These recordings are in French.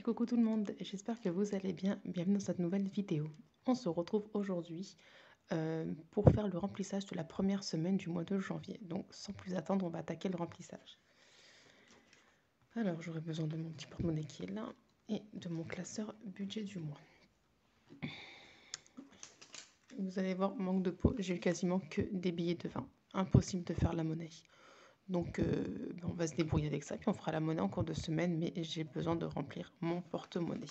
coucou tout le monde, j'espère que vous allez bien. Bienvenue dans cette nouvelle vidéo. On se retrouve aujourd'hui pour faire le remplissage de la première semaine du mois de janvier. Donc sans plus attendre, on va attaquer le remplissage. Alors j'aurai besoin de mon petit porte-monnaie qui est là et de mon classeur budget du mois. Vous allez voir, manque de peau, j'ai quasiment que des billets de 20. Impossible de faire la monnaie. Donc on va se débrouiller avec ça, puis on fera la monnaie en cours de semaine, mais j'ai besoin de remplir mon porte-monnaie.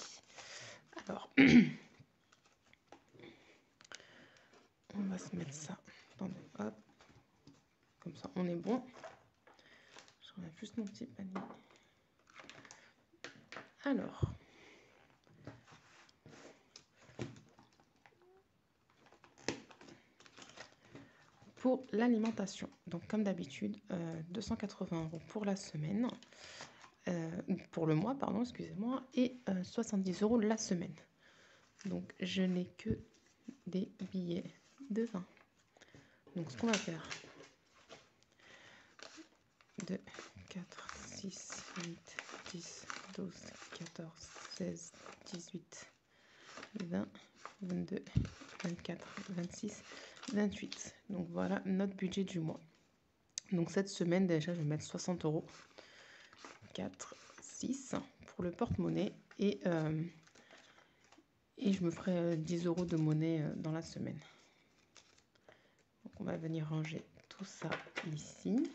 Alors, on va se mettre ça. Attendez, hop. Comme ça, on est bon. Je remets juste mon petit panier. Alors, pour l'alimentation, donc comme d'habitude, 280 € pour la semaine, pour le mois, pardon, excusez-moi, et 70 € la semaine. Donc, je n'ai que des billets de 20. Donc, ce qu'on va faire, 2, 4, 6, 8, 10, 12, 14, 16, 18, 20, 22, 24, 26, 28. Donc voilà notre budget du mois. Donc cette semaine déjà, je vais mettre 60 €. 4, 6 pour le porte-monnaie et je me ferai 10 € de monnaie dans la semaine. Donc on va venir ranger tout ça ici.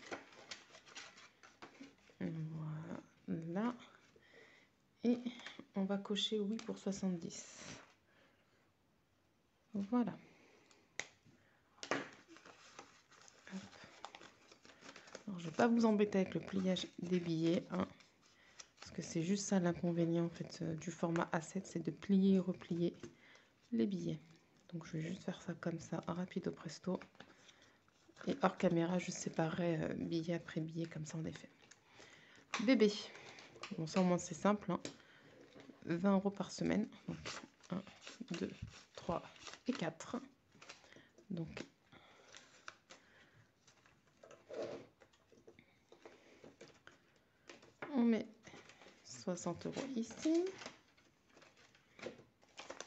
Voilà. Et on va cocher oui pour 70. Voilà. Alors, je ne vais pas vous embêter avec le pliage des billets, hein, parce que c'est juste ça l'inconvénient en fait du format A7, c'est de plier et replier les billets. Donc je vais juste faire ça comme ça, rapido presto. Et hors caméra, je séparerai billet après billet, comme ça en effet. Bébé. Bon, ça au moins c'est simple, hein. 20 € par semaine. Donc 1, 2, 3 et 4. Donc on met 60 € ici.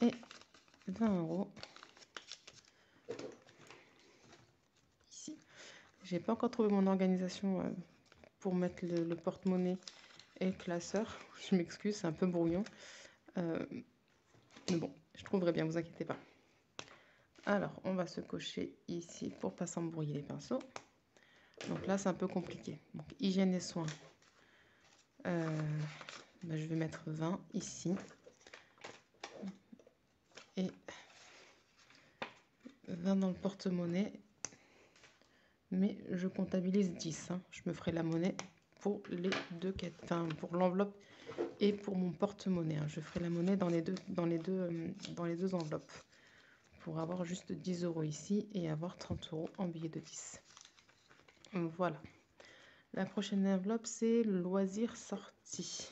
Et 20 € ici. J'ai pas encore trouvé mon organisation pour mettre le porte-monnaie et le classeur. Je m'excuse, c'est un peu brouillon. Mais bon, je trouverai bien, vous inquiétez pas. Alors, on va se cocher ici pour pas s'embrouiller les pinceaux. Donc là, c'est un peu compliqué. Donc, hygiène et soins. Je vais mettre 20 ici. Et 20 dans le porte-monnaie. Mais je comptabilise 10. Hein. Je me ferai la monnaie pour les deux quêtes. Enfin, pour l'enveloppe et pour mon porte-monnaie. Hein. Je ferai la monnaie dans les deux enveloppes. Pour avoir juste 10 € ici et avoir 30 € en billets de 10. Voilà. La prochaine enveloppe, c'est le loisir sorti.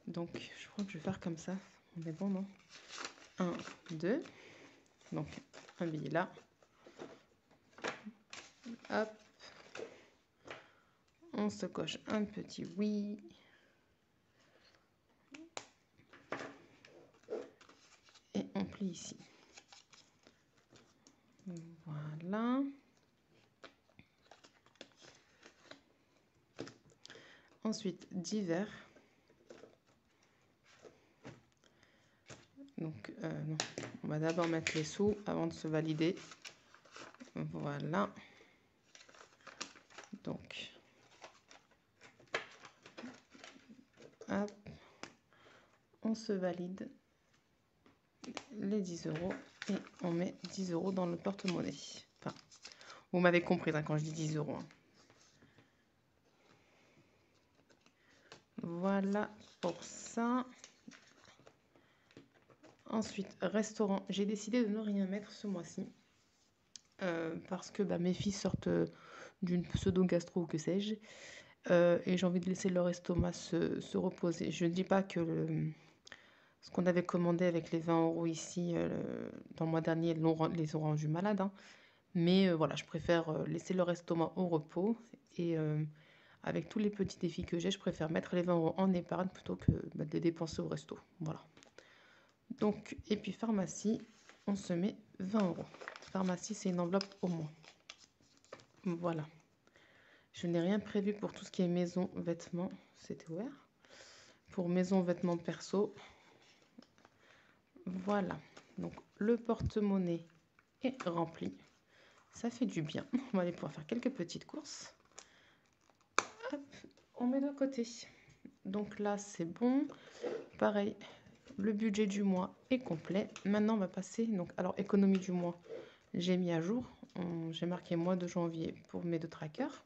Donc, je crois que je vais faire comme ça. On est bon, non? 1, 2. Donc, un billet là. Hop. On se coche un petit oui. Et on plie ici. Voilà. Ensuite, divers. Donc, non. On va d'abord mettre les sous avant de se valider. Voilà. Donc, hop. On se valide les 10 € et on met 10 € dans le porte-monnaie. Enfin, vous m'avez compris hein, quand je dis 10 €. Hein. Voilà pour ça. Ensuite, restaurant. J'ai décidé de ne rien mettre ce mois-ci. Parce que mes filles sortent d'une pseudo-gastro ou que sais-je. Et j'ai envie de laisser leur estomac se reposer. Je ne dis pas que ce qu'on avait commandé avec les 20 € ici dans le mois dernier les ont rendus malades. Hein. Mais voilà, je préfère laisser leur estomac au repos et avec tous les petits défis que j'ai, je préfère mettre les 20 € en épargne plutôt que de les dépenser au resto. Voilà. Donc, et puis pharmacie, on se met 20 €. Pharmacie, c'est une enveloppe au moins. Voilà. Je n'ai rien prévu pour tout ce qui est maison, vêtements. C'était ouvert. Pour maison, vêtements perso. Voilà. Donc, le porte-monnaie est rempli. Ça fait du bien. On va aller pouvoir faire quelques petites courses. Hop, on met de côté. Donc là, c'est bon. Pareil, le budget du mois est complet. Maintenant, on va passer... Donc, alors, économie du mois, j'ai mis à jour. J'ai marqué mois de janvier pour mes deux trackers.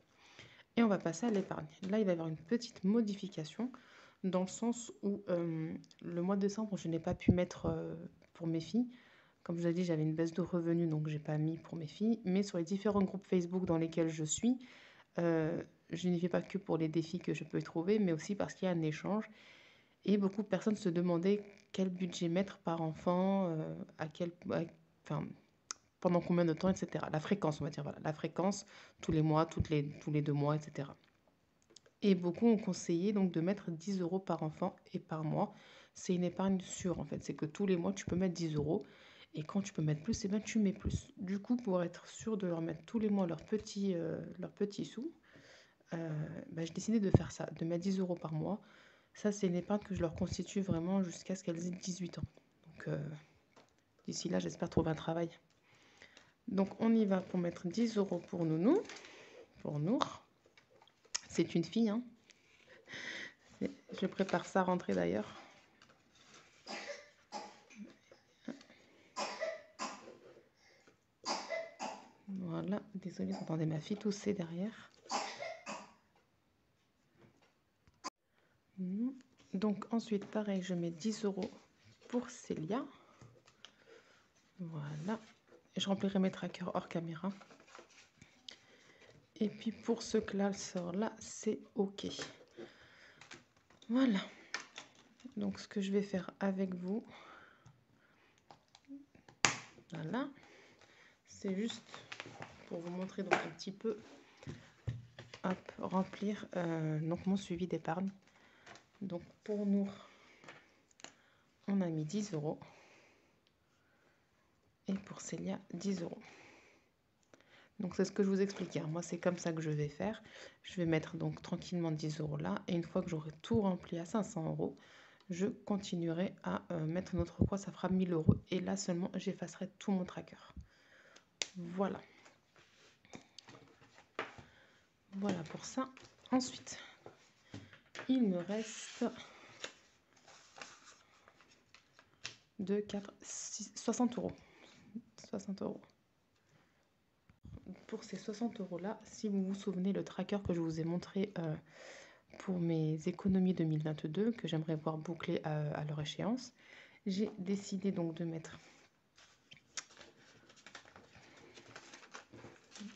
Et on va passer à l'épargne. Là, il va y avoir une petite modification dans le sens où le mois de décembre, je n'ai pas pu mettre pour mes filles. Comme je vous ai dit, j'avais une baisse de revenus, donc je n'ai pas mis pour mes filles. Mais sur les différents groupes Facebook dans lesquels je suis, je n'y fais pas que pour les défis que je peux trouver, mais aussi parce qu'il y a un échange. Et beaucoup de personnes se demandaient quel budget mettre par enfant, pendant combien de temps, etc. La fréquence, on va dire, voilà, la fréquence, tous les mois, tous les 2 mois, etc. Et beaucoup ont conseillé donc de mettre 10 € par enfant et par mois. C'est une épargne sûre en fait, c'est que tous les mois tu peux mettre 10 € et quand tu peux mettre plus, eh ben, tu mets plus. Du coup, pour être sûr de leur mettre tous les mois leurs petits sous, j'ai décidé de faire ça, de mettre 10 € par mois. Ça, c'est une épargne que je leur constitue vraiment jusqu'à ce qu'elles aient 18 ans. Donc, d'ici là, j'espère trouver un travail. Donc, on y va pour mettre 10 € pour Nounou, pour Nour. C'est une fille, hein. Je prépare sa rentrée d'ailleurs. Voilà, désolée, vous entendez ma fille tousser derrière. Donc ensuite, pareil, je mets 10 € pour Célia. Voilà. Et je remplirai mes trackers hors caméra. Et puis pour ce classeur-là, c'est OK. Voilà. Donc ce que je vais faire avec vous, voilà, c'est juste pour vous montrer donc un petit peu, hop, remplir donc mon suivi d'épargne. Donc pour nous, on a mis 10 €. Et pour Célia, 10 €. Donc c'est ce que je vous expliquais. Moi, c'est comme ça que je vais faire. Je vais mettre donc tranquillement 10 € là. Et une fois que j'aurai tout rempli à 500 €, je continuerai à mettre notre quoi. Ça fera 1000 €. Et là seulement, j'effacerai tout mon tracker. Voilà. Voilà pour ça. Ensuite, il me reste 2, 4, 6, 60 €. 60 €. Pour ces 60 € là, si vous vous souvenez, le tracker que je vous ai montré pour mes économies 2022, que j'aimerais voir boucler à leur échéance, j'ai décidé donc de mettre...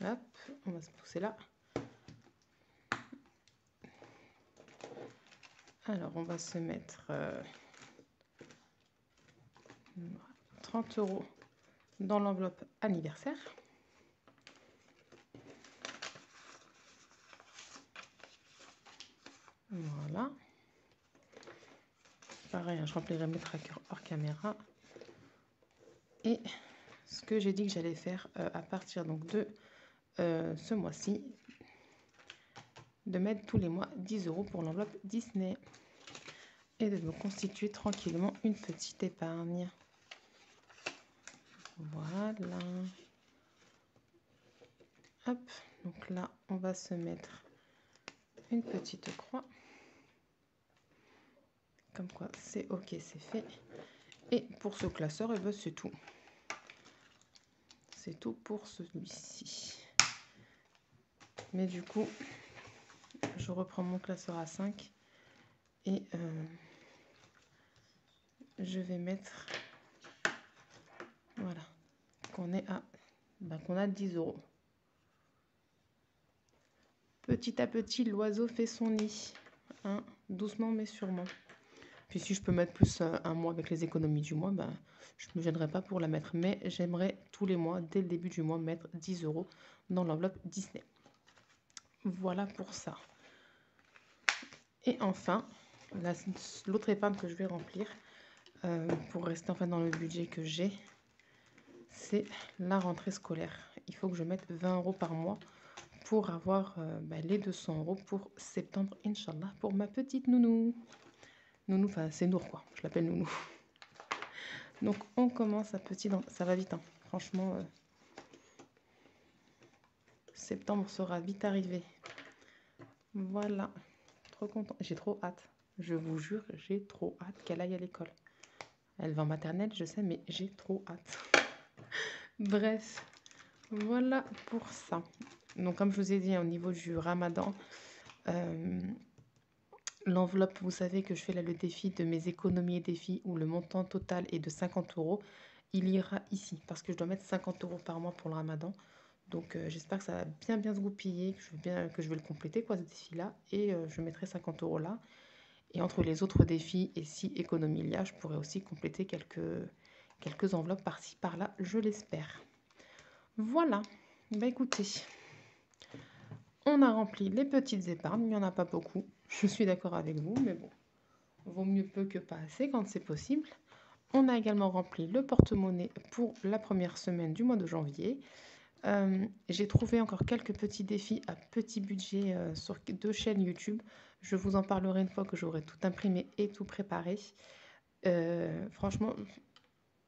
Hop, on va se pousser là. Alors, on va se mettre 30 € dans l'enveloppe anniversaire. Voilà. Pareil, je remplirai mes trackers hors caméra. Et ce que j'ai dit que j'allais faire à partir donc de ce mois-ci, de mettre tous les mois 10 € pour l'enveloppe Disney. Et de me constituer tranquillement une petite épargne. Voilà. Hop, donc là, on va se mettre une petite croix. Comme quoi, c'est OK, c'est fait. Et pour ce classeur, eh ben, c'est tout. C'est tout pour celui-ci. Mais du coup, je reprends mon classeur à 5 et je vais mettre, voilà, qu'on est à, qu'on a 10 €. Petit à petit, l'oiseau fait son nid, hein, doucement mais sûrement. Puis si je peux mettre plus un mois avec les économies du mois, je ne me gênerai pas pour la mettre. Mais j'aimerais tous les mois, dès le début du mois, mettre 10 € dans l'enveloppe Disney. Voilà pour ça. Et enfin, l'autre épargne que je vais remplir pour rester enfin dans le budget que j'ai, c'est la rentrée scolaire. Il faut que je mette 20 € par mois pour avoir les 200 € pour septembre, Inch'Allah, pour ma petite nounou. Nounou, enfin c'est Nour quoi, je l'appelle nounou. Donc on commence à petit, ça va vite, hein. Franchement, septembre sera vite arrivé. Voilà, trop content, j'ai trop hâte. Je vous jure, j'ai trop hâte qu'elle aille à l'école. Elle va en maternelle, je sais, mais j'ai trop hâte. Bref, voilà pour ça. Donc comme je vous ai dit, au niveau du ramadan, l'enveloppe, vous savez que je fais là le défi de mes économies et défis où le montant total est de 50 €. Il ira ici parce que je dois mettre 50 € par mois pour le ramadan. Donc j'espère que ça va bien se goupiller, que je vais le compléter quoi ce défi-là. Et je mettrai 50 € là. Et entre les autres défis et si économie il y a, je pourrais aussi compléter quelques enveloppes par-ci par-là, je l'espère. Voilà, bah écoutez, on a rempli les petites épargnes, il n'y en a pas beaucoup, je suis d'accord avec vous, mais bon, vaut mieux peu que pas assez quand c'est possible. On a également rempli le porte-monnaie pour la première semaine du mois de janvier. J'ai trouvé encore quelques petits défis à petit budget sur 2 chaînes YouTube. Je vous en parlerai une fois que j'aurai tout imprimé et tout préparé. Franchement,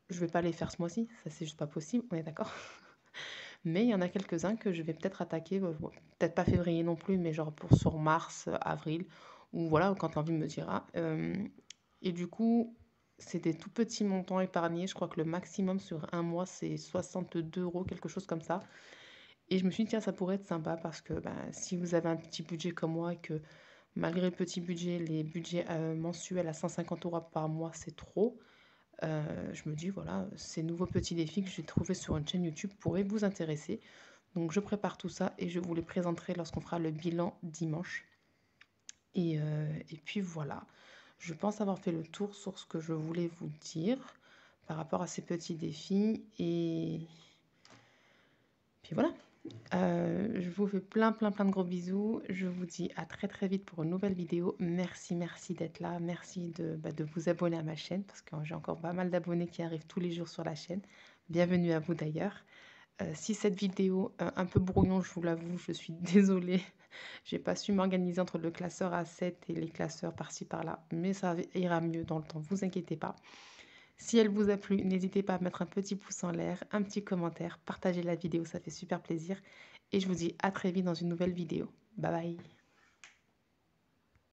je vais pas les faire ce mois-ci, ça c'est juste pas possible, on est d'accord. Mais il y en a quelques-uns que je vais peut-être attaquer, peut-être pas février non plus, mais genre sur mars, avril, ou voilà, quand l'envie me dira. Et du coup, c'est des tout petits montants épargnés. Je crois que le maximum sur un mois, c'est 62 €, quelque chose comme ça. Et je me suis dit, tiens, ça pourrait être sympa parce que si vous avez un petit budget comme moi et que malgré le petit budget, les budgets mensuels à 150 € par mois, c'est trop. Je me dis, voilà, ces nouveaux petits défis que j'ai trouvés sur une chaîne YouTube pourraient vous intéresser. Donc je prépare tout ça et je vous les présenterai lorsqu'on fera le bilan dimanche. Et puis voilà, je pense avoir fait le tour sur ce que je voulais vous dire par rapport à ces petits défis. Et puis voilà, je vous fais plein de gros bisous. Je vous dis à très vite pour une nouvelle vidéo. Merci d'être là. Merci de vous abonner à ma chaîne parce que j'ai encore pas mal d'abonnés qui arrivent tous les jours sur la chaîne. Bienvenue à vous d'ailleurs. Si cette vidéo un peu brouillon, je vous l'avoue, je suis désolée. J'ai pas su m'organiser entre le classeur A7 et les classeurs par-ci par-là, mais ça ira mieux dans le temps, vous inquiétez pas. Si elle vous a plu, n'hésitez pas à mettre un petit pouce en l'air, un petit commentaire, partagez la vidéo, ça fait super plaisir. Et je vous dis à très vite dans une nouvelle vidéo. Bye bye.